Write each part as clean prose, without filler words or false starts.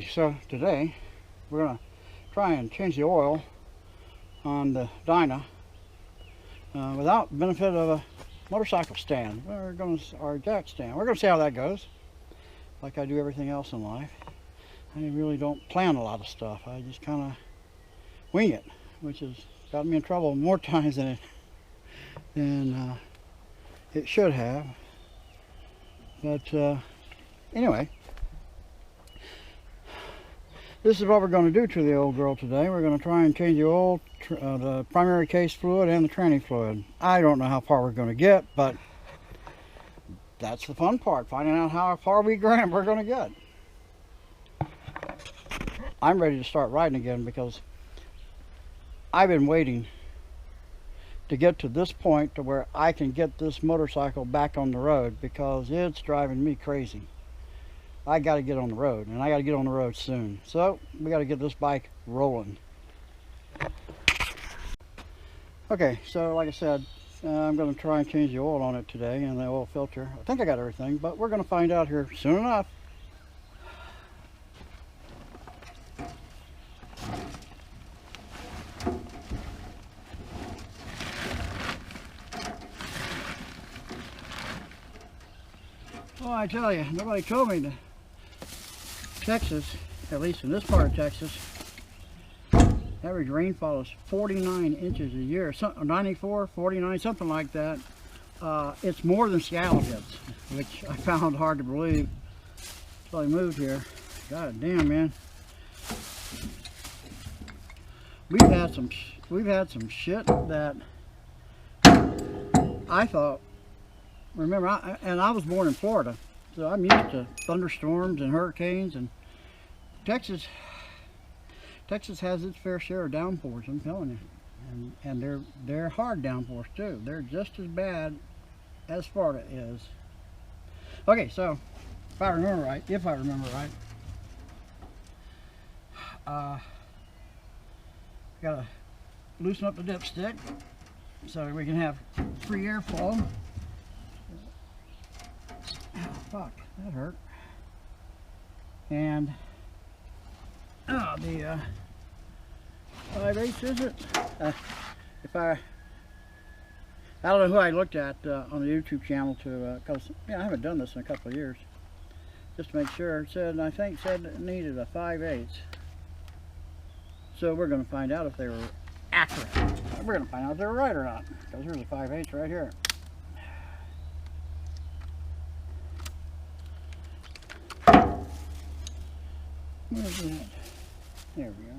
Okay, so today we're going to try and change the oil on the Dyna without benefit of a motorcycle stand. Or jack stand. We're going to see how that goes. Like I do everything else in life, I really don't plan a lot of stuff. I just kind of wing it, which has got me in trouble more times than it should have. But anyway, this is what we're going to do to the old girl today. We're going to try and change the oil, the primary case fluid and the tranny fluid. I don't know how far we're going to get, but that's the fun part, finding out how far we're going to get. I'm ready to start riding again because I've been waiting to get to this point to where I can get this motorcycle back on the road because it's driving me crazy. I got to get on the road, and I got to get on the road soon. So we got to get this bike rolling. Okay, so like I said, I'm going to try and change the oil on it today and the oil filter. I think I got everything, but we're going to find out here soon enough. Well, I tell you, nobody told me that Texas, at least in this part of Texas, average rainfall is 49 inches a year, 94, 49, something like that. It's more than Seattle gets, which I found hard to believe until I moved here. God damn, man. We've had some shit that I thought. Remember, I was born in Florida, so I'm used to thunderstorms and hurricanes, and Texas has its fair share of downpours, I'm telling you, and they're hard downpours too. They're just as bad as Florida is. Okay, so if I remember right, gotta loosen up the dipstick so we can have free airflow. Oh, fuck, that hurt. And the 5/8 is it? I don't know who I looked at on the YouTube channel to, cause I haven't done this in a couple of years, just to make sure. It said, I think said it needed a 5/8. So we're going to find out if they were accurate. We're going to find out if they were right or not, because here's a 5/8 right here. Where's that? There we are.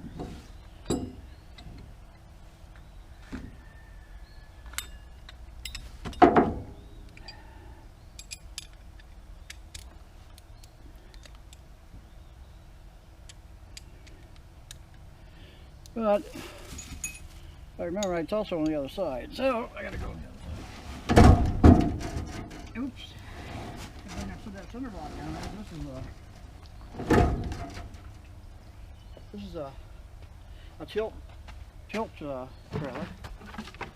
But if I remember right, it's also on the other side. So I gotta go on the other side. Oops. And then I put that cinder block down there. This is a tilt trailer,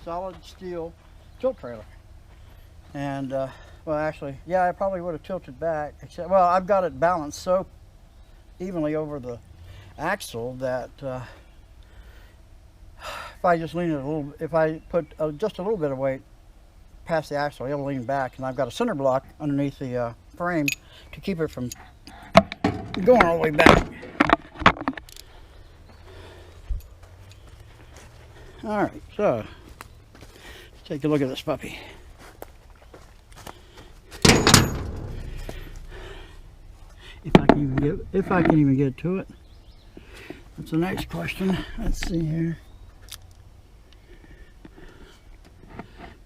solid steel tilt trailer, and well, actually, yeah, I probably would have tilted back, except, well, I've got it balanced so evenly over the axle that if I just lean it a little, if I put just a little bit of weight past the axle, it'll lean back, and I've got a cinder block underneath the frame to keep it from going all the way back. Alright, so let's take a look at this puppy. If I can even get to it. That's the next question. Let's see here.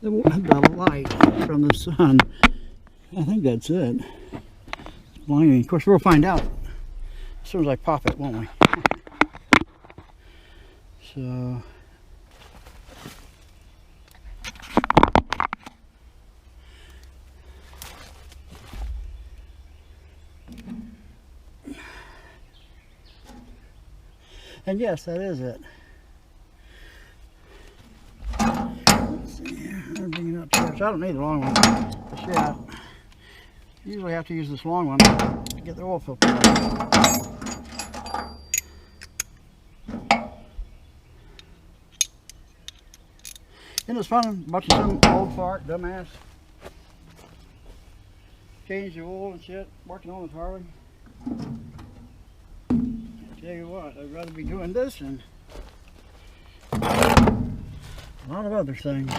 The light from the sun. I think that's it. It's blinding. Of course, we'll find out as soon as I pop it, won't we? So. And yes, that is it. Let's see here. I'm bringing it up here. So I don't need the long one. Yeah. Usually have to use this long one to get the oil filter out. Isn't this fun watching some old fart, dumbass? Change the oil and shit, working on the Harley. I tell you what, I'd rather be doing this than a lot of other things.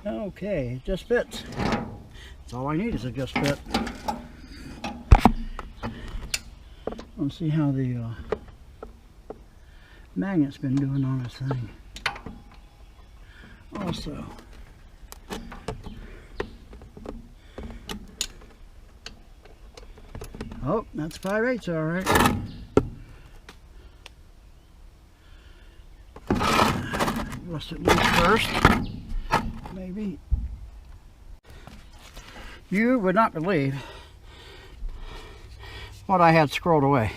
Okay, it just fits. That's all I need is it just fit. Let's see how the magnet's been doing on this thing. Also, oh, that's 5/8, all right. Rust it loose first, maybe. You would not believe what I had scrolled away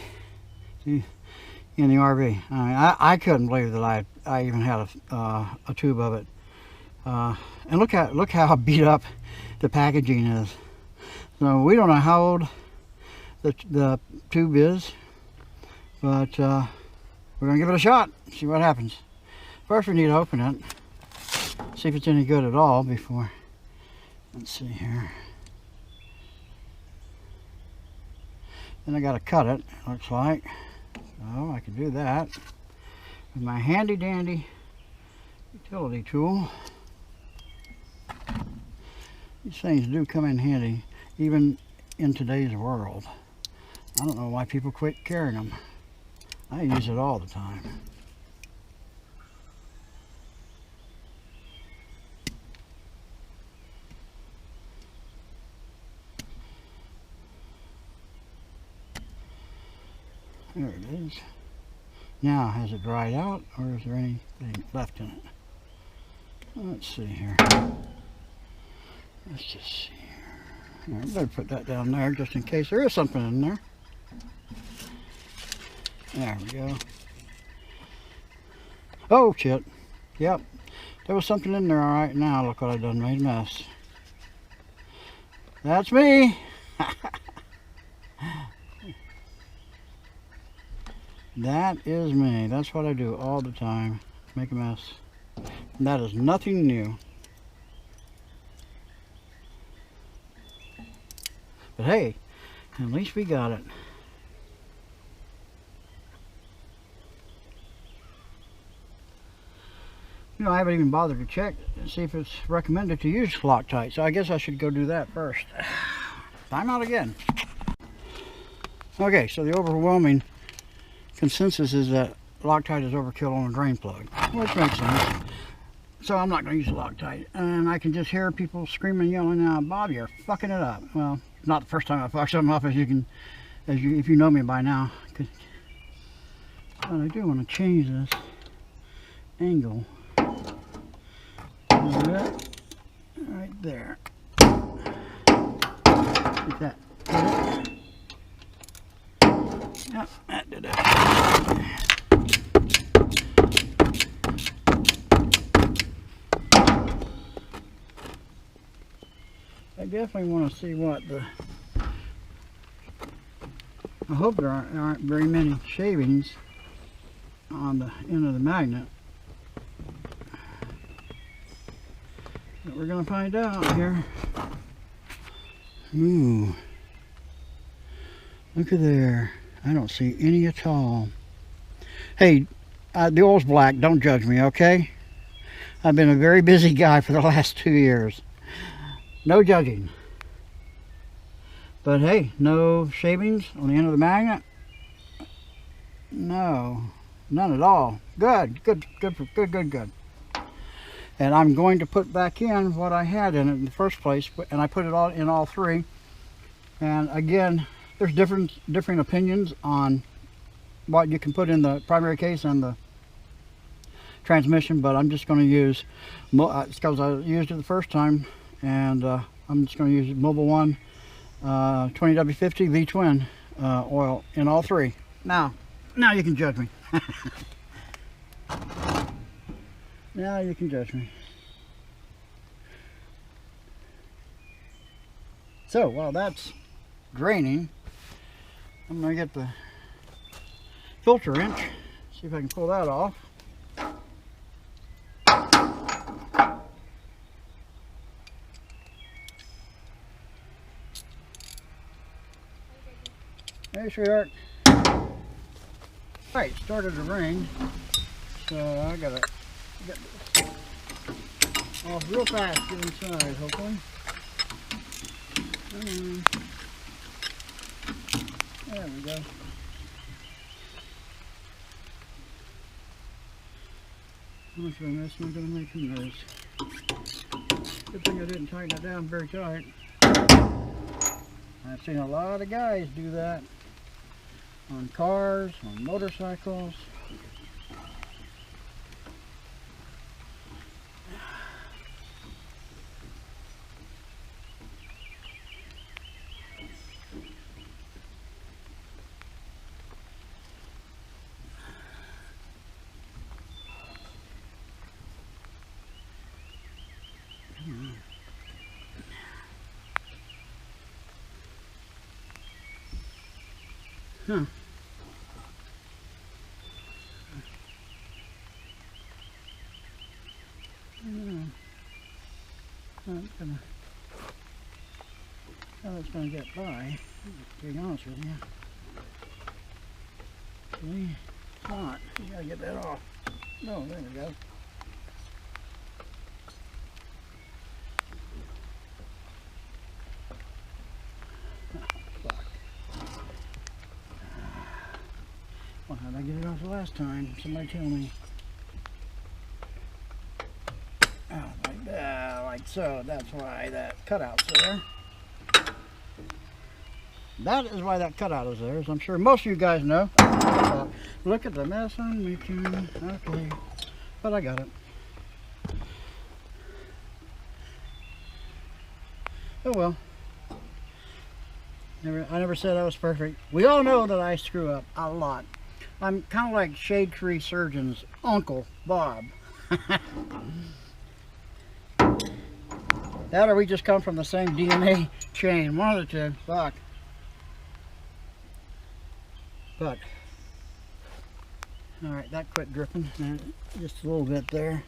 in the RV. I mean, I couldn't believe that I even had a tube of it. And look how beat up the packaging is. So we don't know how old the tube is, but we're gonna give it a shot, see what happens. First we need to open it, see if it's any good at all before. Let's see here. Then I gotta cut it, looks like. So I can do that with my handy dandy utility tool. These things do come in handy, even in today's world. I don't know why people quit carrying them. I use it all the time. There it is. Now, has it dried out, or is there anything left in it? Let's see here. Let's just see here. I better put that down there just in case there is something in there. There we go. Oh shit. Yep. There was something in there. Alright, now look what I done, made a mess. That's me. That is me. That's what I do all the time. Make a mess. And that is nothing new. But hey, at least we got it. You know, I haven't even bothered to check and see if it's recommended to use Loctite. So I guess I should go do that first. Time out again. Okay, so the overwhelming consensus is that Loctite is overkill on a drain plug, which makes sense. So I'm not going to use Loctite, and I can just hear people screaming, yelling out, "Bob, you're fucking it up." Well, it's not the first time I fucked something up, if you know me by now. But I do want to change this angle a little bit, right there. Like that. Yep, that did it. I definitely want to see what I hope there aren't very many shavings on the end of the magnet. But we're going to find out here. Ooh. Look at there. I don't see any at all. Hey, the oil's black. Don't judge me, okay? I've been a very busy guy for the last 2 years. No judging. But hey, no shavings on the end of the magnet? No, none at all. Good. And I'm going to put back in what I had in it in the first place, and I put it all in all three. And again, there's different opinions on what you can put in the primary case and the transmission, but I'm just going to use, it's because I used it the first time, and I'm just going to use Mobil 1 20W50 V-twin oil in all three. Now you can judge me. Now you can judge me. So while that's draining, I'm going to get the filter wrench, see if I can pull that off. Hey, sweetheart. Alright, started to rain, so I gotta get this off real fast, get inside, hopefully. There we go. How much of a mess am I gonna make? Who knows? Good thing I didn't tighten it down very tight. I've seen a lot of guys do that on cars, on motorcycles. Huh. How it's gonna get by, to be honest with you. See? It's not. You gotta get that off. No, there we go. Fuck. Well, how'd I get it off the last time? Somebody tell me. Oh, like that, like so. That's why that cutout's there. That is why that cutout is there, as I'm sure most of you guys know. Look at the mess I'm making. Okay, but I got it. Oh well. I never said I was perfect. We all know that I screw up a lot. I'm kind of like Shadetree Surgeon's Uncle Bob. That or we just come from the same DNA chain. One of the two. Fuck. But, alright, that quit dripping. Just a little bit there.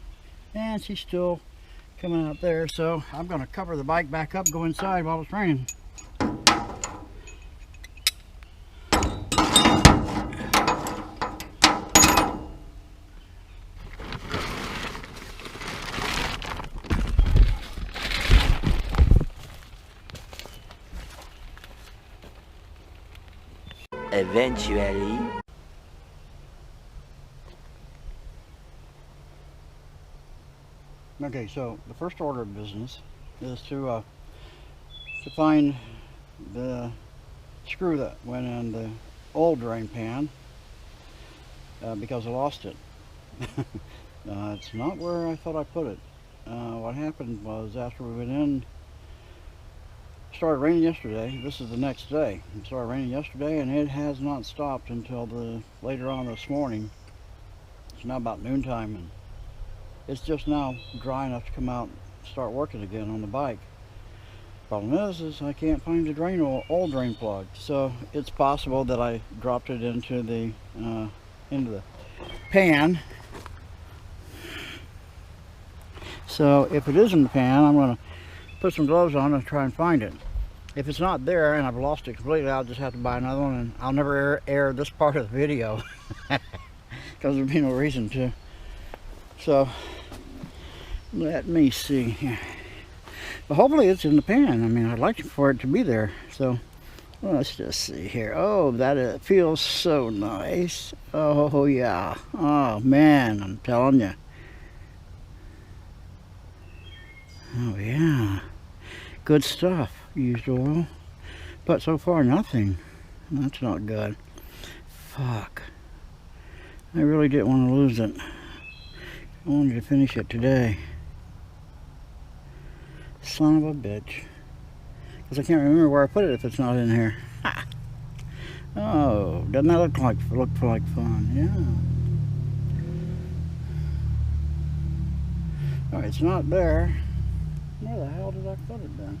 And she's still coming out there. So I'm going to cover the bike back up, go inside while it's raining. Eventually. Okay, so the first order of business is to find the screw that went in the oil drain pan because I lost it. It's not where I thought I put it. What happened was after we went in, it started raining yesterday. This is the next day. It started raining yesterday and it has not stopped until later on this morning. It's now about noontime and it's just now dry enough to come out and start working again on the bike. Problem is I can't find the oil drain plug. So it's possible that I dropped it into the pan. So if it is in the pan, I'm going to put some gloves on and try and find it. If it's not there and I've lost it completely, I'll just have to buy another one, and I'll never air this part of the video because there'd be no reason to. So let me see here. But hopefully it's in the pan. I mean, I'd like for it to be there. So well, let's just see here. Oh, that feels so nice. Oh yeah. Oh man, I'm telling you. Oh yeah. Good stuff. Used oil. But so far nothing. That's not good. Fuck. I really didn't want to lose it. I wanted to finish it today. Son of a bitch. Because I can't remember where I put it if it's not in here. Ha. Oh, doesn't that look like fun? Yeah. Alright, it's not there. Where the hell did I put it then?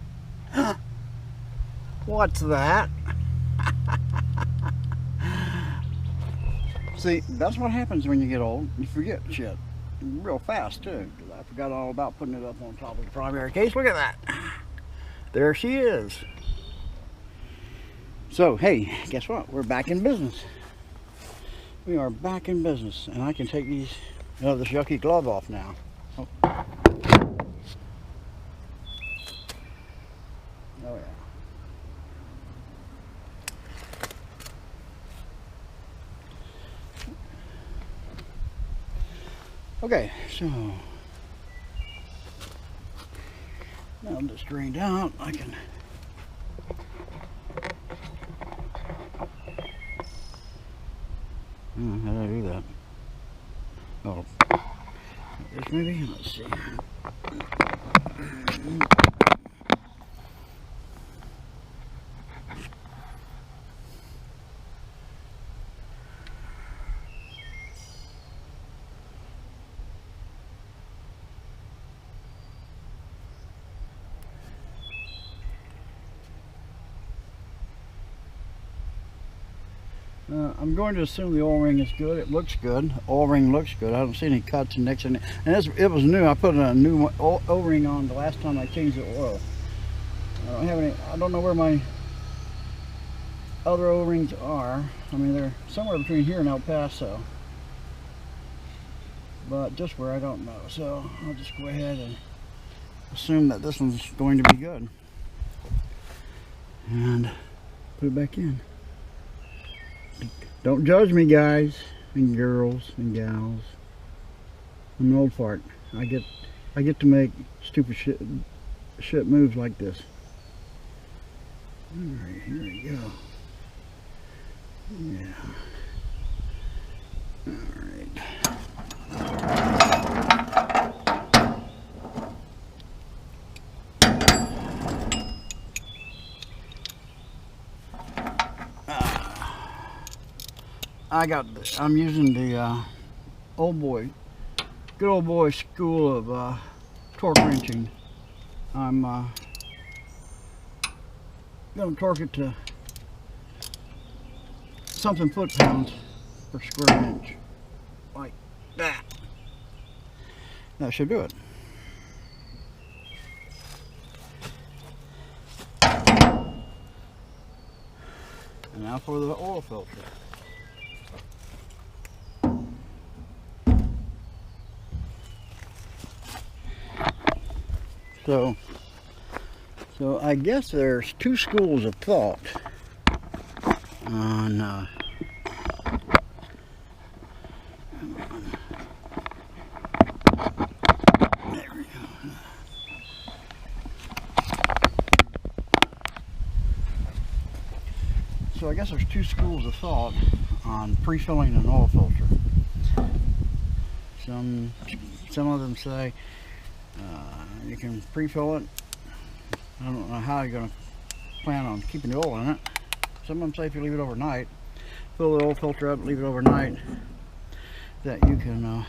What's that? See, that's what happens when you get old. You forget shit real fast too. I forgot all about putting it up on top of the primary case. Look at that. There she is. So, hey, guess what? We're back in business. We are back in business, and I can take this yucky glove off now. Oh, oh yeah. Okay, so now it's drained out. I can how do I do that? Oh, this maybe? Let's see. I'm going to assume the O-ring is good. It looks good. O-ring looks good. I don't see any cuts and nicks in it. And it was new. I put a new O-ring on the last time I changed the oil. I don't have any. I don't know where my other O-rings are. I mean, they're somewhere between here and El Paso, but just where I don't know. So I'll just go ahead and assume that this one's going to be good and put it back in. Don't judge me, guys and girls and gals. I'm an old fart. I get to make stupid shit moves like this. All right, here we go. Yeah. All right. I'm using the good old boy school of torque wrenching. I'm gonna torque it to something foot-pounds per square inch, like that. That should do it. And now for the oil filter. So I guess there's two schools of thought on there we go. So I guess there's two schools of thought on pre-filling an oil filter. Some of them say you can pre-fill it. I don't know how you're going to plan on keeping the oil in it. Some of them say if you leave it overnight, fill the oil filter up, leave it overnight, that you can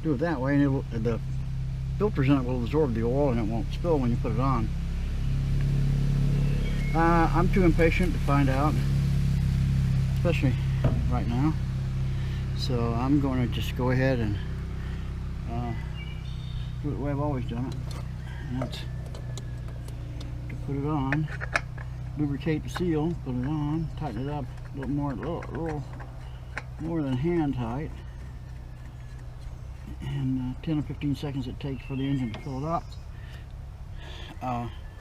do it that way, and the filters in it will absorb the oil and it won't spill when you put it on. I'm too impatient to find out, especially right now, so I'm going to just go ahead and do it the way I've always done it, and that's to put it on, lubricate the seal, put it on, tighten it up a little more than hand tight, and 10 or 15 seconds it takes for the engine to fill it up.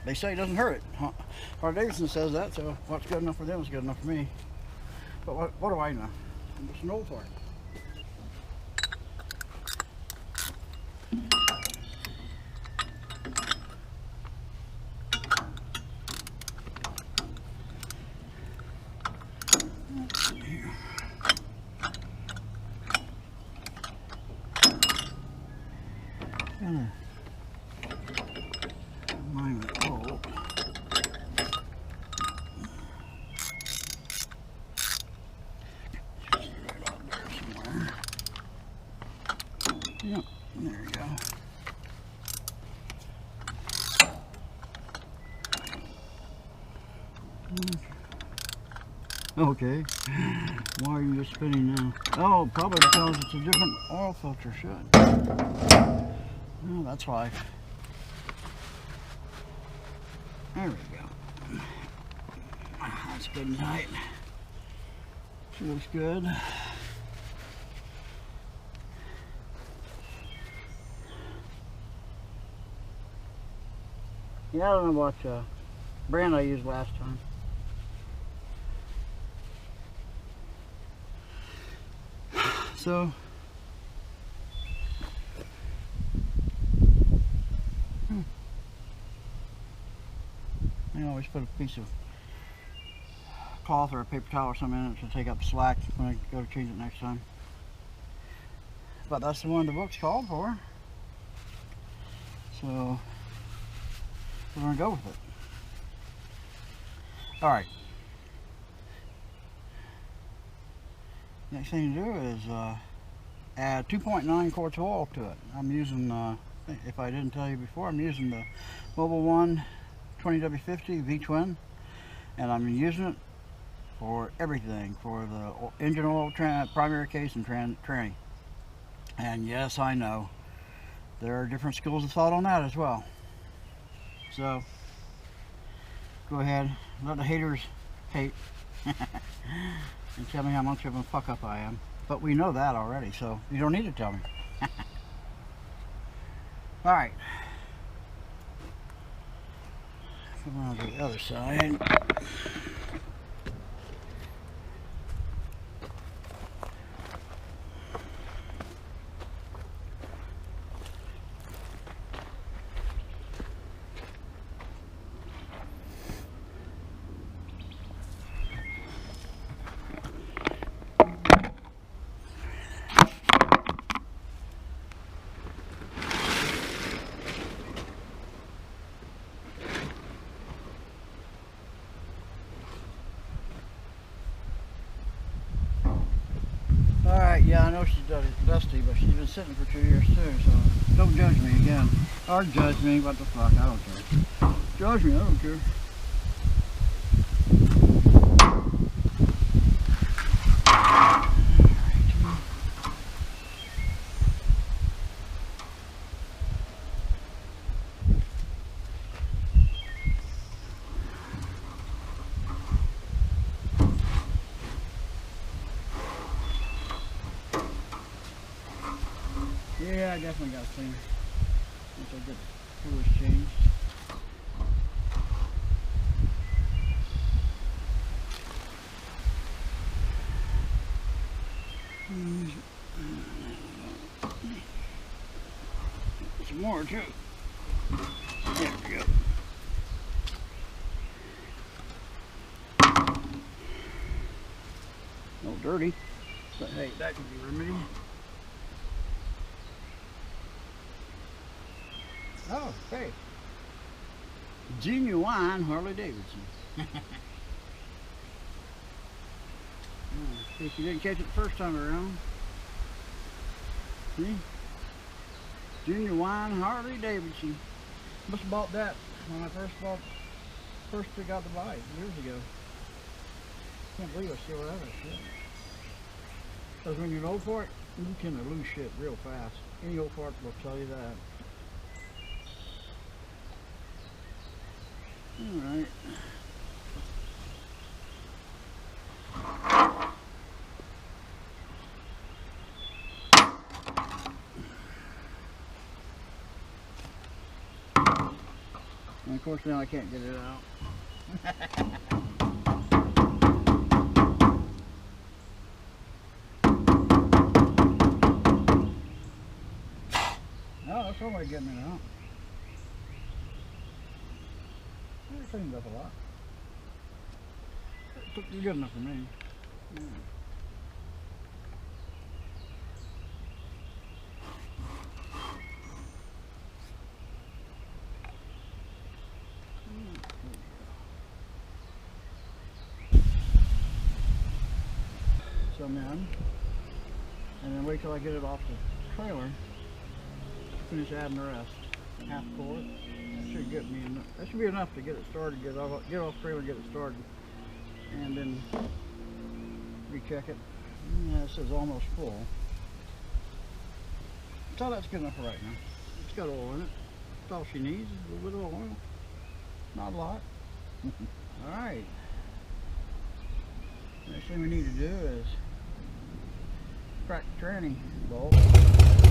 They say it doesn't hurt it. Harley-Davidson says that, so what's good enough for them is good enough for me. But what do I know? I'm just an old fart. Yep, there you go. Okay. Why are you just spinning now? Oh, probably because it's a different oil filter. Shit. Oh, that's why. There we go. That's good and tight. She looks good. Yeah, I don't know what brand I used last time. So, I always put a piece of cloth or a paper towel or something in it to take up the slack when I go to change it next time. But that's the one the book's called for. So, we're going to go with it. Alright. Next thing to do is add 2.9 quarts of oil to it. I'm using, if I didn't tell you before, I'm using the Mobil 1 20W50 V-Twin, and I'm using it for everything, for the engine oil, primary case, and tranny. And yes, I know there are different schools of thought on that as well. So go ahead, let the haters hate and tell me how much of a fuck up I am. But we know that already, so you don't need to tell me. Alright. Come on to the other side. Alright, yeah, I know she's dusty, but she's been sitting for 2 years too, so don't judge me again. Or judge me, what the fuck, I don't care. Judge me, I don't care. Yeah, I definitely got cleaner once I get the fluids changed. Some more too. There we go. No dirty, but hey, that can be remedied. Oh, hey. Genuine Harley Davidson. In case you didn't catch it the first time around. See? Genuine Harley Davidson. Must have bought that when I first got the bike years ago. Can't believe I still have it. Shit. Because when you're old for it, you can lose shit real fast. Any old fart will tell you that. Alright. And of course now I can't get it out. No, that's one way of getting it out. It cleaned up a lot. It's good enough for me. Yeah. Some in, and then wait till I get it off the trailer. Finish adding the rest. Half quart. That should get me enough. That should be enough to get it started. Get off trailer, get it started, and then recheck it. Yeah, it says almost full. So that's good enough for right now. It's got oil in it. That's all she needs is a little bit of oil. Not a lot. Alright. Next thing we need to do is crack the tranny bolt.